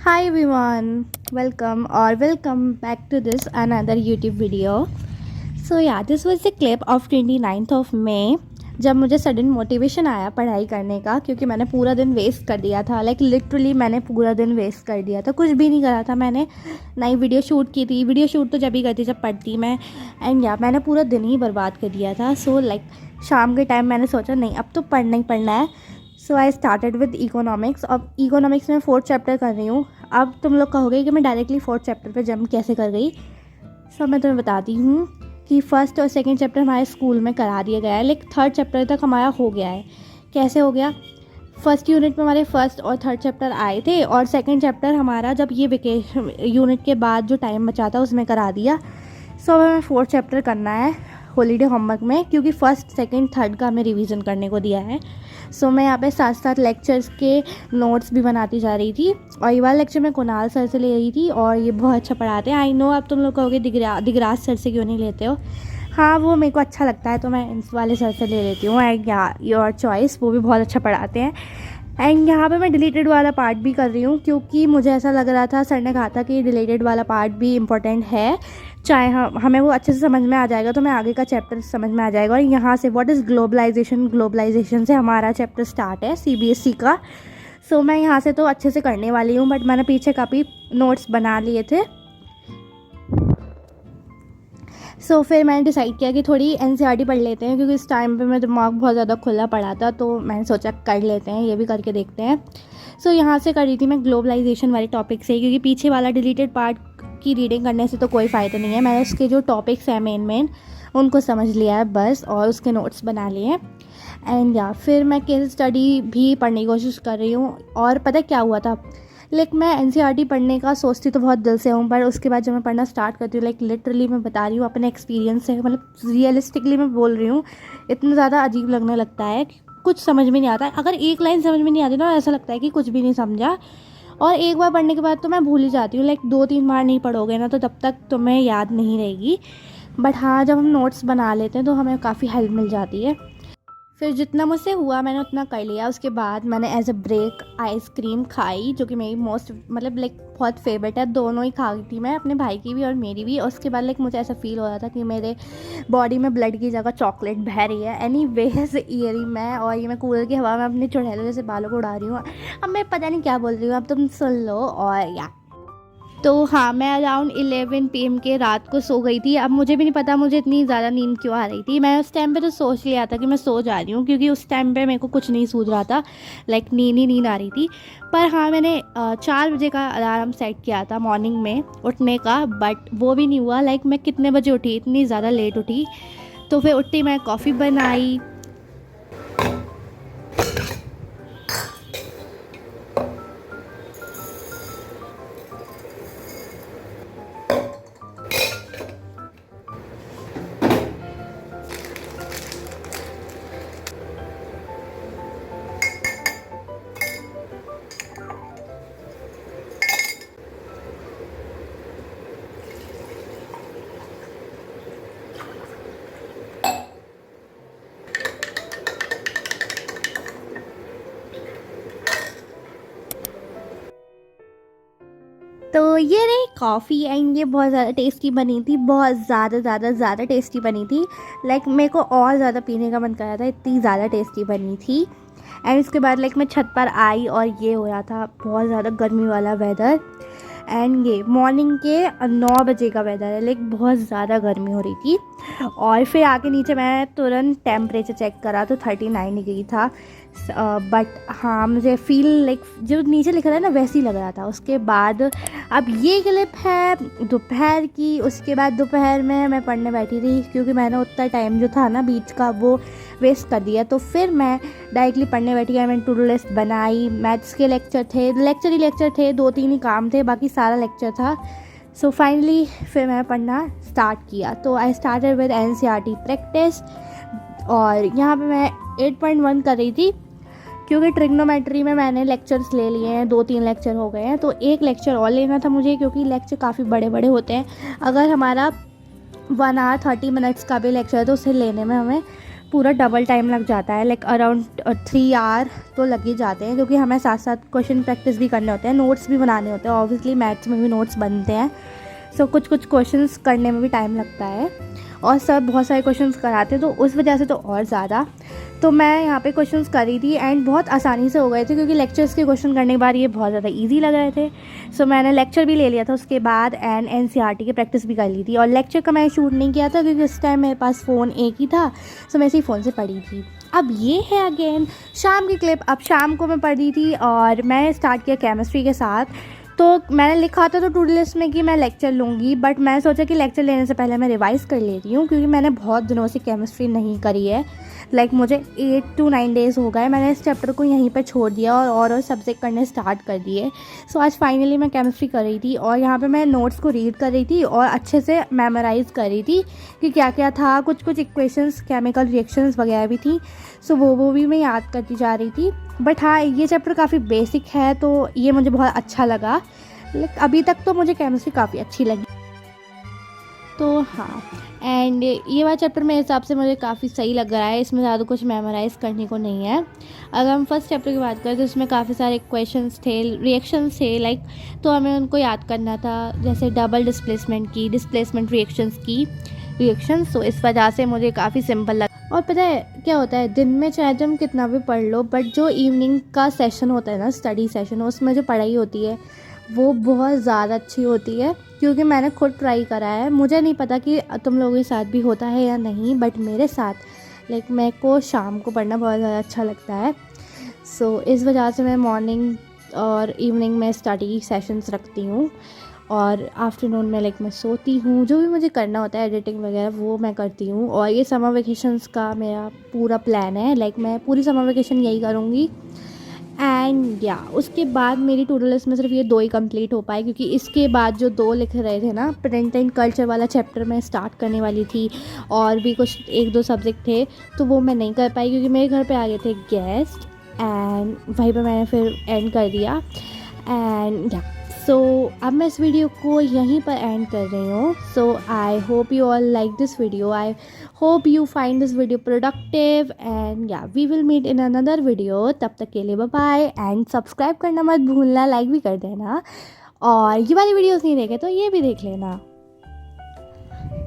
Hi everyone, welcome back to this another YouTube video. So yeah, this was the clip of 29th of May जब मुझे sudden motivation आया पढ़ाई करने का, क्योंकि मैंने पूरा दिन वेस्ट कर दिया था। लिटरली मैंने पूरा दिन वेस्ट कर दिया था, कुछ भी नहीं करा था मैंने। नई वीडियो शूट की थी। वीडियो शूट तो जब भी करती जब पढ़ती मैं। एंड या मैंने पूरा दिन ही बर्बाद कर दिया था। सो शाम के टाइम मैंने सोचा नहीं, अब तो पढ़ना ही पढ़ना है। सो आई स्टार्टेड विद इकोनॉमिक्स। अब इकोनॉमिक्स में 4th चैप्टर कर रही हूँ। अब तुम लोग कहोगे कि मैं डायरेक्टली 4th चैप्टर पे जंप कैसे कर गई। सो मैं तुम्हें बताती हूँ कि फर्स्ट और सेकंड चैप्टर हमारे स्कूल में करा दिया गया है, लेकिन 3rd चैप्टर तक हमारा हो गया है। कैसे हो गया? फर्स्ट यूनिट में हमारे फर्स्ट और 3rd चैप्टर आए थे, और सेकंड चैप्टर हमारा जब ये वेकेशन यूनिट के बाद जो टाइम बचा था उसमें करा दिया। सो अब हमें 4th चैप्टर करना है हॉलीडे होमवर्क में, क्योंकि फर्स्ट सेकंड थर्ड का हमें रिवीजन करने को दिया है। सो मैं यहाँ पे साथ साथ लेक्चर्स के नोट्स भी बनाती जा रही थी, और ये वाला लेक्चर मैं कुणाल सर से ले रही थी, और ये बहुत अच्छा पढ़ाते हैं। आई नो अब तुम लोग कहोगे दिगराज सर से क्यों नहीं लेते हो। हाँ, वो मेरे को अच्छा लगता है तो मैं इस वाले सर से ले लेती हूँ। एंड योर चॉइस, वो भी बहुत अच्छा पढ़ाते हैं। एंड यहाँ पे मैं डिलीटेड वाला पार्ट भी कर रही हूँ, क्योंकि मुझे ऐसा लग रहा था, सर ने कहा था कि डिलीटेड वाला पार्ट भी इम्पोर्टेंट है। चाहे हमें वो अच्छे से समझ में आ जाएगा तो मैं आगे का चैप्टर समझ में आ जाएगा। और यहाँ से व्हाट इज़ ग्लोबलाइजेशन से हमारा चैप्टर स्टार्ट है CBSE का। सो मैं यहाँ से तो अच्छे से करने वाली हूँ, बट मैंने पीछे काफ़ी नोट्स बना लिए थे। सो फिर मैंने डिसाइड किया कि थोड़ी NCERT पढ़ लेते हैं, क्योंकि इस टाइम पे मेरा दिमाग बहुत ज़्यादा खुला पड़ा था, तो मैंने सोचा कर लेते हैं, ये भी करके देखते हैं। सो यहाँ से कर रही थी मैं ग्लोबलाइजेशन वाले टॉपिक से, क्योंकि पीछे वाला डिलीटेड पार्ट की रीडिंग करने से तो कोई फ़ायदा नहीं है। मैंने उसके जो टॉपिक्स हैं मेन उनको समझ लिया है बस, और उसके नोट्स बना लिए हैं। एंड या फिर मैं केस स्टडी भी पढ़ने की कोशिश कर रही हूँ। और पता क्या हुआ था, मैं NCERT पढ़ने का सोचती तो बहुत दिल से हूँ, पर उसके बाद जब मैं पढ़ना स्टार्ट करती हूँ, लिटरली मैं बता रही हूँ अपने एक्सपीरियंस से, रियलिस्टिकली मैं बोल रही हूँ, इतना ज़्यादा अजीब लगने लगता है कि कुछ समझ में नहीं आता है। अगर एक लाइन समझ में नहीं आती ना, ऐसा लगता है कि कुछ भी नहीं समझा। और एक बार पढ़ने के बाद तो मैं भूल ही जाती हूँ। 2-3 बार नहीं पढ़ोगे ना, तो तब तक तुम्हें याद नहीं रहेगी। बट हाँ, जब हम नोट्स बना लेते हैं तो हमें काफ़ी हेल्प मिल जाती है। फिर जितना मुझसे हुआ मैंने उतना कर लिया। उसके बाद मैंने एज अ ब्रेक आइसक्रीम खाई, जो कि मेरी मोस्ट बहुत फेवरेट है। दोनों ही खा गई थी मैं, अपने भाई की भी और मेरी भी। और उसके बाद मुझे ऐसा फील हो रहा था कि मेरे बॉडी में ब्लड की जगह चॉकलेट बह रही है। एनीवेज ये रही मैं, और ये मैं कूलर की हवा में अपने चुड़ैलों जैसे बालों को उड़ा रही हूँ। अब मैं पता नहीं क्या बोल रही हूँ, अब तुम सुन लो। और या तो हाँ, मैं अराउंड 11 PM के रात को सो गई थी। अब मुझे भी नहीं पता मुझे इतनी ज़्यादा नींद क्यों आ रही थी। मैं उस टाइम पे तो सोच लिया था कि मैं सो जा रही हूँ, क्योंकि उस टाइम पे मेरे को कुछ नहीं सूझ रहा था। नींद ही नींद आ रही थी। पर हाँ, मैंने 4 बजे का अलार्म सेट किया था मॉर्निंग में उठने का, बट वो भी नहीं हुआ। मैं कितने बजे उठी, इतनी ज़्यादा लेट उठी। तो फिर उठती मैं कॉफ़ी बनाई। तो ये रही कॉफ़ी, एंड ये बहुत ज़्यादा टेस्टी बनी थी, बहुत ज़्यादा टेस्टी बनी थी। मेरे को और ज़्यादा पीने का मन कर रहा था, इतनी ज़्यादा टेस्टी बनी थी। एंड उसके बाद मैं छत पर आई, और ये हो रहा था बहुत ज़्यादा गर्मी वाला वेदर। एंड ये मॉर्निंग के 9 बजे का वेदर है, बहुत ज़्यादा गर्मी हो रही थी। और फिर आके नीचे मैं तुरंत टेम्परेचर चेक करा तो 39 डिग्री था। बट हाँ, मुझे फील जो नीचे लिखा था ना वैसे ही लग रहा था। उसके बाद अब ये क्लिप है दोपहर की। उसके बाद दोपहर में मैं पढ़ने बैठी थी, क्योंकि मैंने उतना टाइम जो था ना बीच का वो वेस्ट कर दिया। तो फिर मैं डायरेक्टली पढ़ने बैठी गई। मैंने टू डू लिस्ट बनाई। मैथ्स के लेक्चर थे, लेक्चर थे, 2-3 ही काम थे, बाकी सारा लेक्चर था। सो फाइनली फिर मैं पढ़ना स्टार्ट किया। तो I started with NCERT practice, और यहाँ पे मैं 8.1 कर रही थी, क्योंकि ट्रिग्नोमेट्री में मैंने लेक्चर्स ले लिए हैं, 2-3 लेक्चर हो गए हैं। तो एक लेक्चर और लेना था मुझे, क्योंकि लेक्चर काफ़ी बड़े बड़े होते हैं। अगर हमारा 1 hour 30 minutes का भी लेक्चर है तो उसे लेने में हमें पूरा डबल टाइम लग जाता है, लाइक अराउंड 3 आवर तो लग ही जाते हैं, क्योंकि हमें साथ साथ क्वेश्चन प्रैक्टिस भी करने होते हैं, नोट्स भी बनाने होते हैं। ऑब्वियसली मैथ्स में भी नोट्स बनते हैं, सो कुछ क्वेश्चंस करने में भी टाइम लगता है, और सब बहुत सारे क्वेश्चंस कराते हैं, तो उस वजह से तो और ज़्यादा। तो मैं यहाँ पे क्वेश्चंस करी थी एंड बहुत आसानी से हो गए थे, क्योंकि लेक्चर्स के क्वेश्चन करने के बाद ये बहुत ज़्यादा इजी लग रहे थे। सो मैंने लेक्चर भी ले लिया था उसके बाद, एंड एनसीईआरटी की प्रैक्टिस भी कर ली थी। और लेक्चर का मैं शूट नहीं किया था, क्योंकि उस टाइम मेरे पास फ़ोन एक ही था, सो मैं इसी फ़ोन से पढ़ी थी। अब ये है अगेन शाम की क्लिप। अब शाम को मैं पढ़ रही थी और मैं स्टार्ट किया केमिस्ट्री के साथ। तो मैंने लिखा था तो टू डू लिस्ट में कि मैं लेक्चर लूँगी, बट मैं सोचा कि लेक्चर लेने से पहले मैं रिवाइज़ कर लेती हूँ, क्योंकि मैंने बहुत दिनों से केमिस्ट्री नहीं करी है। लाइक मुझे 8 to 9 डेज़ हो गए, मैंने इस चैप्टर को यहीं पर छोड़ दिया और सब्जेक्ट करने स्टार्ट कर दिए। सो आज फाइनली मैं केमिस्ट्री कर रही थी, और यहाँ पे मैं नोट्स को रीड कर रही थी और अच्छे से मेमोराइज़ कर रही थी कि क्या क्या था। कुछ इक्वेशंस, केमिकल रिएक्शंस वगैरह भी थी, सो वो भी मैं याद करती जा रही थी। बट हाँ, ये चैप्टर काफ़ी बेसिक है, तो ये मुझे बहुत अच्छा लगा। लाइक अभी तक तो मुझे केमिस्ट्री काफ़ी अच्छी लगी। तो हाँ, एंड ये वाला चैप्टर मेरे हिसाब से मुझे काफ़ी सही लग रहा है, इसमें ज़्यादा कुछ मेमोराइज़ करने को नहीं है। अगर हम फर्स्ट चैप्टर की बात करें तो इसमें काफ़ी सारे क्वेश्चंस थे, रिएक्शंस थे, लाइक तो हमें उनको याद करना था, जैसे डबल डिस्प्लेसमेंट रिएक्शंस की रिएक्शंस। तो इस वजह से मुझे काफ़ी सिंपल लगा। और पता है क्या होता है, दिन में चाहे तुम कितना भी पढ़ लो, बट जो इवनिंग का सेशन होता है ना, स्टडी सेशन, उसमें जो पढ़ाई होती है वो बहुत ज़्यादा अच्छी होती है, क्योंकि मैंने खुद ट्राई करा है। मुझे नहीं पता कि तुम लोगों के साथ भी होता है या नहीं, बट मेरे साथ लाइक मेरे को शाम को पढ़ना बहुत ज़्यादा अच्छा लगता है। सो इस वजह से मैं मॉर्निंग और इवनिंग में स्टडी सेशंस रखती हूँ, और आफ्टरनून में लाइक मैं सोती हूँ। जो भी मुझे करना होता है एडिटिंग वगैरह वो मैं करती हूँ। और ये समर वेकेशंस का मेरा पूरा प्लान है, लाइक मैं पूरी समर वेकेशन यही करूँगी। एंड या उसके बाद मेरी टू डू लिस्ट में सिर्फ ये 2 ही कंप्लीट हो पाए, क्योंकि इसके बाद जो 2 लिख रहे थे ना, प्रिंट एंड कल्चर वाला चैप्टर मैं स्टार्ट करने वाली थी, और भी कुछ 1-2 सब्जेक्ट थे, तो वो मैं नहीं कर पाई, क्योंकि मेरे घर पे आ गए थे गेस्ट, एंड वहीं पे मैंने फिर एंड कर दिया। एंड या सो अब मैं इस वीडियो को यहीं पर एंड कर रही हूँ। So I hope you all like this video, I hope you find this video productive, and yeah we will meet in another video. तब तक के लिए बाय बाय, एंड सब्सक्राइब करना मत भूलना, लाइक भी कर देना, और ये वाली वीडियोस नहीं देखे तो ये भी देख लेना।